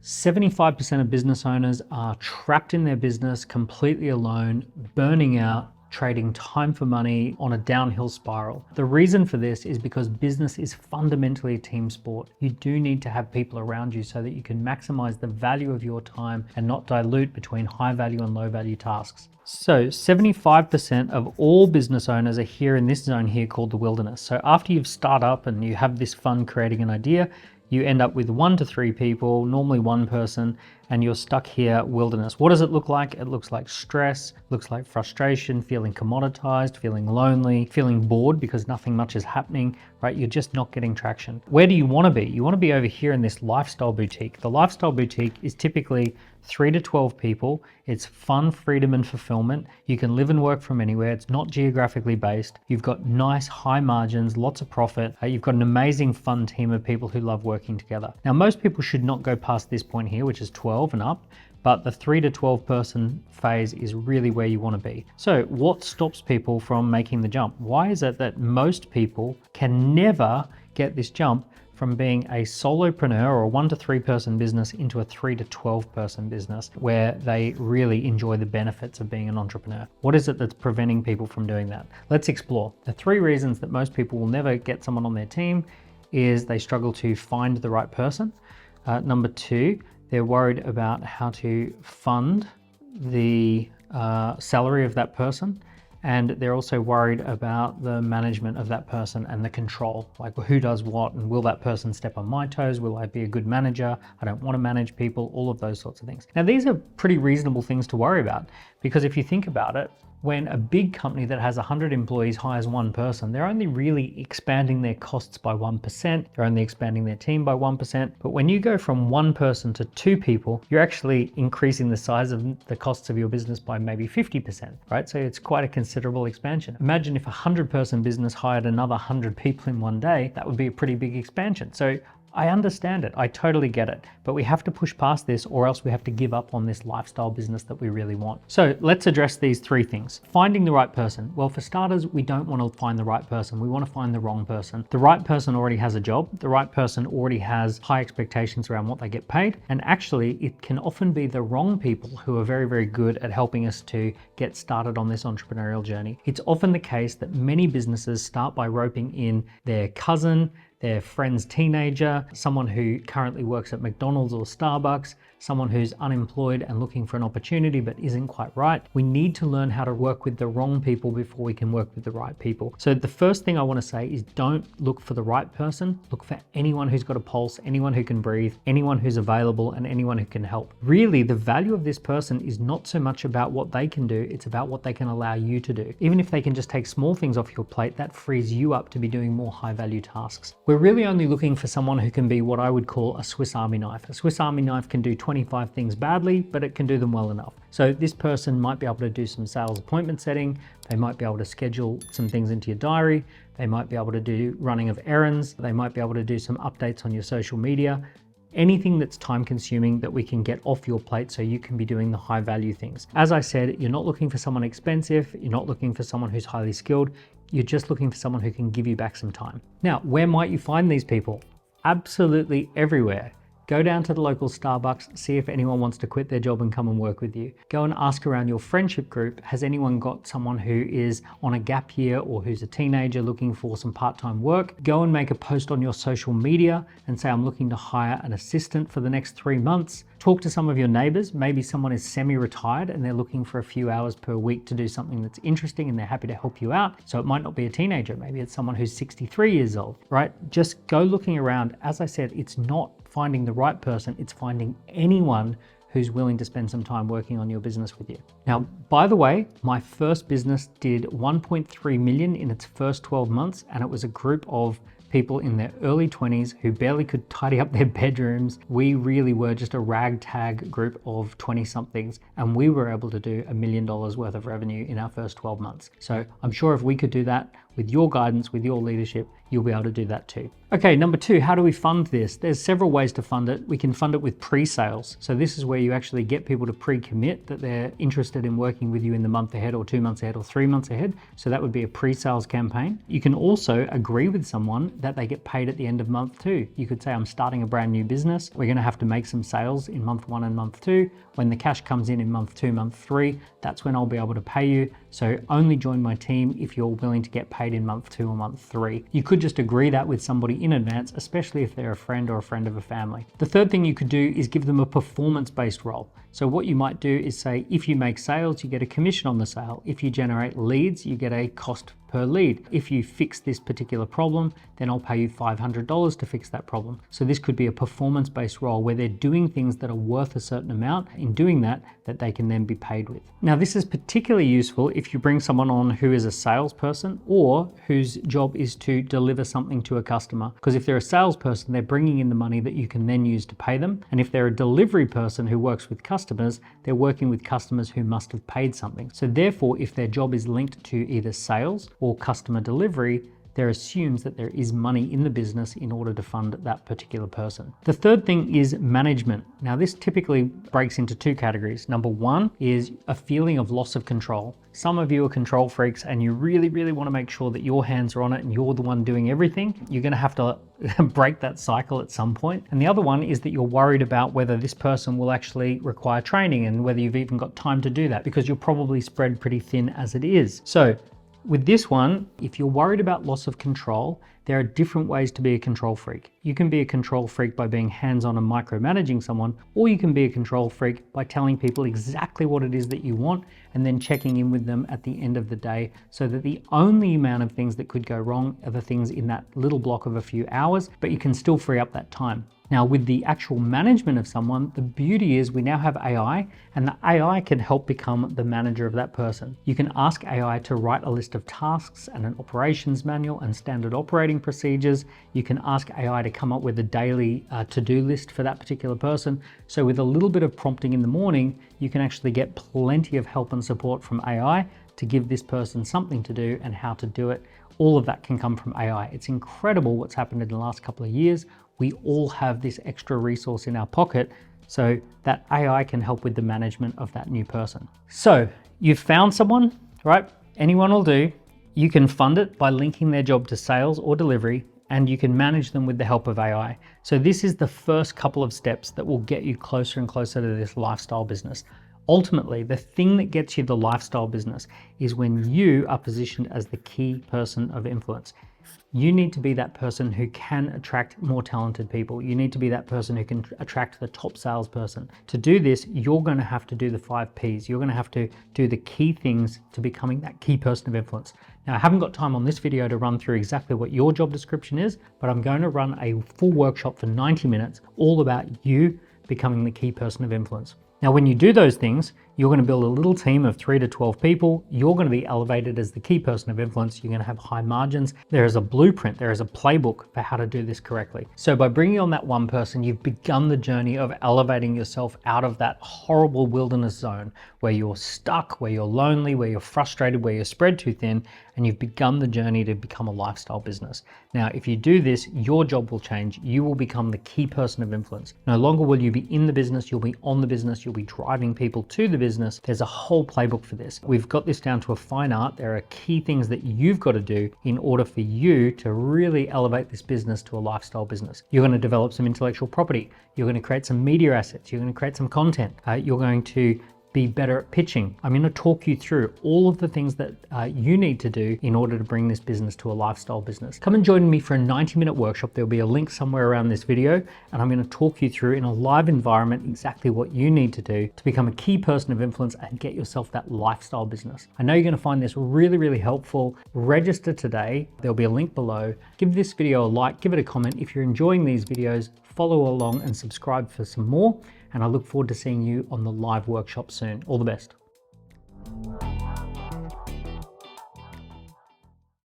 75% of business owners are trapped in their business, completely alone, burning out, trading time for money on a downhill spiral. The reason for this is because business is fundamentally a team sport. You do need to have people around you so that you can maximize the value of your time and not dilute between high value and low value tasks. So 75% of all business owners are here in this zone here called the wilderness. So after you've started up and you have this fun creating an idea, you end up with 1 to 3 people, normally one person, and you're stuck here wilderness. What does it look like? It looks like stress, looks like frustration, feeling commoditized, feeling lonely, feeling bored because nothing much is happening, right? You're just not getting traction. Where do you want to be? You want to be over here in this lifestyle boutique. The lifestyle boutique is typically 3 to 12 people. It's fun, freedom, and fulfillment. You can live and work from anywhere. It's not geographically based. You've got nice high margins, lots of profit. You've got an amazing fun team of people who love working together. Now, most people should not go past this point here, which is 12 and up, but the 3 to 12 person phase is really where you want to be. So what stops people from making the jump? Why is it that most people can never get this jump from being a solopreneur or a 1 to 3 person business into a 3 to 12 person business where they really enjoy the benefits of being an entrepreneur? What is it that's preventing people from doing that? Let's explore. The 3 reasons that most people will never get someone on their team is they struggle to find the right person. Number 2, they're worried about how to fund the salary of that person. And they're also worried about the management of that person and the control, like who does what, and will that person step on my toes? Will I be a good manager? I don't want to manage people, all of those sorts of things. Now, these are pretty reasonable things to worry about, because if you think about it, when a big company that has 100 employees hires one person, they're only really expanding their costs by 1%. They're only expanding their team by 1%. But when you go from 1 person to 2 people, you're actually increasing the size of the costs of your business by maybe 50%, right? So it's quite a considerable expansion. Imagine if a 100-person business hired another 100 people in one day, that would be a pretty big expansion. So I understand it. I totally get it. But we have to push past this, or else we have to give up on this lifestyle business that we really want. So let's address these 3 things. Finding the right person. Well, for starters, we don't want to find the right person. We want to find the wrong person. The right person already has a job. The right person already has high expectations around what they get paid. And actually, it can often be the wrong people who are very, very good at helping us to get started on this entrepreneurial journey. It's often the case that many businesses start by roping in their cousin, their friend's teenager, someone who currently works at McDonald's or Starbucks, someone who's unemployed and looking for an opportunity but isn't quite right. We need to learn how to work with the wrong people before we can work with the right people. So the first thing I want to say is, don't look for the right person. Look for anyone who's got a pulse, anyone who can breathe, anyone who's available, and anyone who can help. Really, the value of this person is not so much about what they can do, it's about what they can allow you to do. Even if they can just take small things off your plate, that frees you up to be doing more high value tasks. We're really only looking for someone who can be what I would call a Swiss Army knife. A Swiss Army knife can do 25 things badly, but it can do them well enough. So this person might be able to do some sales appointment setting. They might be able to schedule some things into your diary. They might be able to do running of errands. They might be able to do some updates on your social media. Anything that's time consuming that we can get off your plate so you can be doing the high value things. As I said, you're not looking for someone expensive. You're not looking for someone who's highly skilled. You're just looking for someone who can give you back some time. Now, where might you find these people? Absolutely everywhere. Go down to the local Starbucks, see if anyone wants to quit their job and come and work with you. Go and ask around your friendship group, has anyone got someone who is on a gap year or who's a teenager looking for some part-time work? Go and make a post on your social media and say, I'm looking to hire an assistant for the next 3 months. Talk to some of your neighbors. Maybe someone is semi-retired and they're looking for a few hours per week to do something that's interesting and they're happy to help you out. So it might not be a teenager, maybe it's someone who's 63 years old, right? Just go looking around. As I said, it's not finding the right person, it's finding anyone who's willing to spend some time working on your business with you. Now, by the way, my first business did 1.3 million in its first 12 months, and it was a group of people in their early 20s who barely could tidy up their bedrooms. We really were just a ragtag group of 20-somethings, and we were able to do $1 million worth of revenue in our first 12 months. So I'm sure if we could do that, with your guidance, with your leadership, you'll be able to do that too. Okay, number 2, how do we fund this? There's several ways to fund it. We can fund it with pre-sales. So this is where you actually get people to pre-commit that they're interested in working with you in the month ahead or 2 months ahead or 3 months ahead. So that would be a pre-sales campaign. You can also agree with someone that they get paid at the end of month 2. You could say, I'm starting a brand new business. We're gonna have to make some sales in month 1 and month 2. When the cash comes in month 2, month 3, that's when I'll be able to pay you. So only join my team if you're willing to get paid in month 2 or month 3. You could just agree that with somebody in advance, especially if they're a friend or a friend of a family. The third thing you could do is give them a performance-based role. So what you might do is say, if you make sales, you get a commission on the sale. If you generate leads, you get a cost per lead. If you fix this particular problem, then I'll pay you $500 to fix that problem. So this could be a performance-based role where they're doing things that are worth a certain amount. In doing that they can then be paid with. Now, this is particularly useful if you bring someone on who is a salesperson or whose job is to deliver something to a customer. Because if they're a salesperson, they're bringing in the money that you can then use to pay them. And if they're a delivery person who works with customers, they're working with customers who must have paid something. So therefore, if their job is linked to either sales or customer delivery, there assumes that there is money in the business in order to fund that particular person. The third thing is management. Now, this typically breaks into 2 categories. Number 1 is a feeling of loss of control. Some of you are control freaks and you really, really want to make sure that your hands are on it and you're the one doing everything. You're going to have to break that cycle at some point. And the other one is that you're worried about whether this person will actually require training and whether you've even got time to do that, because you're probably spread pretty thin as it is. So with this one, if you're worried about loss of control, there are different ways to be a control freak. You can be a control freak by being hands-on and micromanaging someone, or you can be a control freak by telling people exactly what it is that you want and then checking in with them at the end of the day, so that the only amount of things that could go wrong are the things in that little block of a few hours, but you can still free up that time. Now, with the actual management of someone, the beauty is we now have AI, and the AI can help become the manager of that person. You can ask AI to write a list of tasks and an operations manual and standard operating procedures. You can ask AI to come up with a daily to-do list for that particular person. So with a little bit of prompting in the morning, you can actually get plenty of help and support from AI to give this person something to do and how to do it. All of that can come from AI. It's incredible what's happened in the last couple of years. We all have this extra resource in our pocket, so that AI can help with the management of that new person. So you've found someone, right? Anyone will do. You can fund it by linking their job to sales or delivery, and you can manage them with the help of AI. So this is the first couple of steps that will get you closer and closer to this lifestyle business. Ultimately, the thing that gets you the lifestyle business is when you are positioned as the key person of influence. You need to be that person who can attract more talented people. You need to be that person who can attract the top salesperson. To do this, you're going to have to do the 5 Ps. You're going to have to do the key things to becoming that key person of influence. Now, I haven't got time on this video to run through exactly what your job description is, but I'm going to run a full workshop for 90 minutes all about you becoming the key person of influence. Now, when you do those things, you're going to build a little team of 3 to 12 people. You're going to be elevated as the key person of influence. You're going to have high margins. There is a blueprint. There is a playbook for how to do this correctly. So by bringing on that one person, you've begun the journey of elevating yourself out of that horrible wilderness zone where you're stuck, where you're lonely, where you're frustrated, where you're spread too thin, and you've begun the journey to become a lifestyle business. Now, if you do this, your job will change. You will become the key person of influence. No longer will you be in the business, you'll be on the business, you'll be driving people to the business. There's a whole playbook for this. We've got this down to a fine art. There are key things that you've got to do in order for you to really elevate this business to a lifestyle business. You're going to develop some intellectual property. You're going to create some media assets. You're going to create some content. You're going to be better at pitching. I'm going to talk you through all of the things that you need to do in order to bring this business to a lifestyle business. Come and join me for a 90-minute workshop. There'll be a link somewhere around this video, and I'm going to talk you through in a live environment exactly what you need to do to become a key person of influence and get yourself that lifestyle business. I know you're going to find this really, really helpful. Register today. There'll be a link below. Give this video a like, give it a comment. If you're enjoying these videos, follow along and subscribe for some more. And I look forward to seeing you on the live workshop soon. All the best.